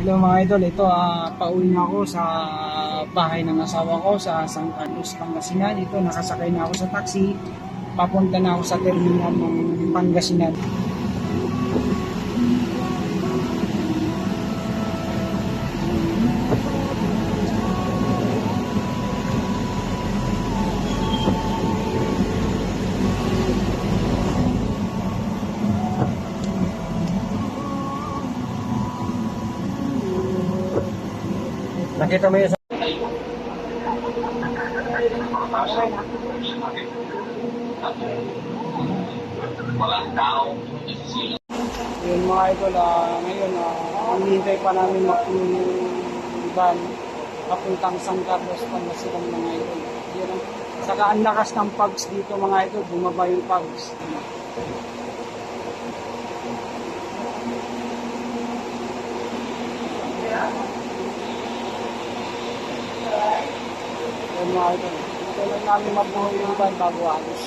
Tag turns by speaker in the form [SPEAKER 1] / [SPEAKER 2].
[SPEAKER 1] Hello mga idol, ito pauwi na ako sa bahay ng asawa ko sa San Carlos, Pangasinan. Ito nakasakay na ako sa taxi, papunta na ako sa terminal ng Pangasinan. Nakita mo yun sa... Yun mga idol, ngayon hinihintay pa namin yung van papuntang San Carlos, Pangasinan mga idol. Yun, saka ang lakas ng pugs dito mga idol, bumaba yung pugs. Yun mga idol, ito lang namin mabuhay yung van bago alis.